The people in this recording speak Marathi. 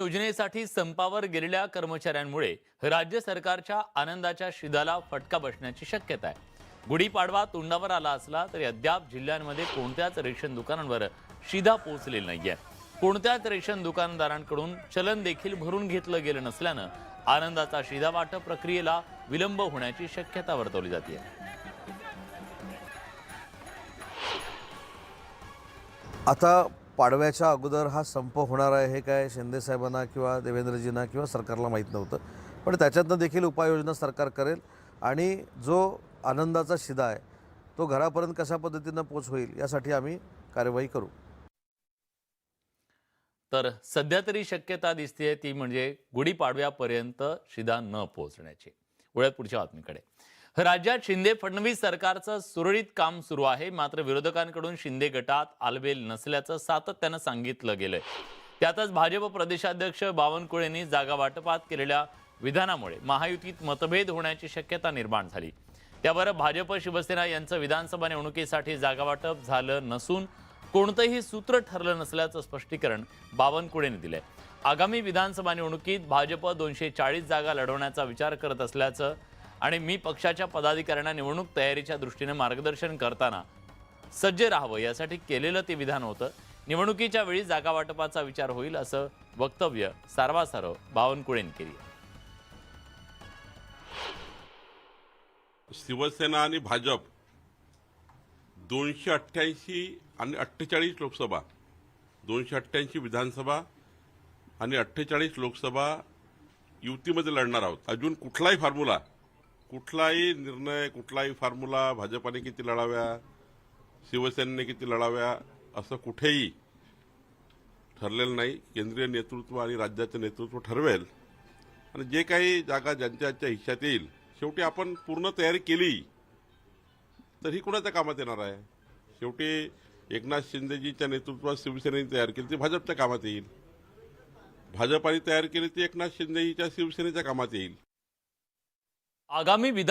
योजनेसाठी संपावर गेलेल्या कर्मचाऱ्यांमुळे राज्य सरकारच्या आनंदाच्या शिदाला फटका बसण्याची शक्यता आहे। गुढीपाडवा तोंडावर आला असला तरी अद्याप जिल्ह्यांमध्ये कोणत्याच रेशन दुकानांवर शिधा पोहोचलेली नाहीये। कोणत्याच रेशन दुकानदारांकडून चलन देखील भरून घेतलं गेलं नसल्यानं आनंदाचा शिधा वाटप प्रक्रियेला विलंब होण्याची शक्यता वर्तवली जाते। आता पाडव्याच्या अगोदर हा संप होणार आहे हे काय शिंदे साहेबांना किंवा देवेंद्रजींना किंवा सरकारला माहीत नव्हतं, पण त्याच्यातनं देखील उपाययोजना सरकार करेल आणि जो आनंदाचा शिधा आहे तो घरापर्यंत कशा पद्धतीनं पोच होईल यासाठी आम्ही कार्यवाही करू। तर सध्या तरी शक्यता दिसते ती म्हणजे गुढीपाडव्यापर्यंत शिधा न पोहोचण्याची। वळूयात पुढच्या बातमीकडे। राज्यात शिंदे फडणवीस सरकारचं सुरळीत काम सुरू आहे, मात्र विरोधकांकडून शिंदे गटात आलबेल नसल्याचं सातत्यानं सांगितलं गेलंय। त्यातच भाजप प्रदेशाध्यक्ष बावनकुळेंनी जागा वाटपात केलेल्या विधानामुळे महायुतीत मतभेद होण्याची शक्यता निर्माण झाली। त्यावर भाजप शिवसेना यांचं विधानसभा निवडणुकीसाठी जागा वाटप झालं नसून कोणतंही सूत्र ठरलं नसल्याचं स्पष्टीकरण बावनकुळेंनी दिलंय। आगामी विधानसभा निवडणुकीत भाजप 240 जागा लढवण्याचा विचार करत असल्याचं आणि मी पक्षाच्या पदाधिकाऱ्यांना निवडणूक तयारीच्या दृष्टीने मार्गदर्शन करताना सज्ज राहावं यासाठी केलेलं ते विधान होतं। निवडणुकीच्या वेळी जागा वाटपाचा विचार होईल असं वक्तव्य सारवासारव बावनकुळेंनी केली। शिवसेना आणि भाजप 288 आणि 48 लोकसभा, 288 विधानसभा आणि 48 लोकसभा युतीमध्ये लढणार आहोत। अजून कुठलाही फॉर्म्युला, कुठलाही निर्णय, कुठलाही फॉर्म्युला भाजपाने किती लढाव्या, शिवसेनेने किती लढाव्या असं कुठेही ठरलेलं नाही। केंद्रीय नेतृत्व आणि राज्याचे नेतृत्व ठरवेल आणि जे काही जागा ज्यांच्या हिश्श्यात येईल, शेवटी आपण पूर्ण तयारी केली तर ही कुणाच्या कामात येणार आहे? शेवटी एकनाथ शिंदेजींच्या नेतृत्वात शिवसेनेने तयार केली ती भाजपच्या कामात येईल, भाजपाने तयार केली ती एकनाथ शिंदेजीच्या शिवसेनेच्या कामात येईल। आगामी विधान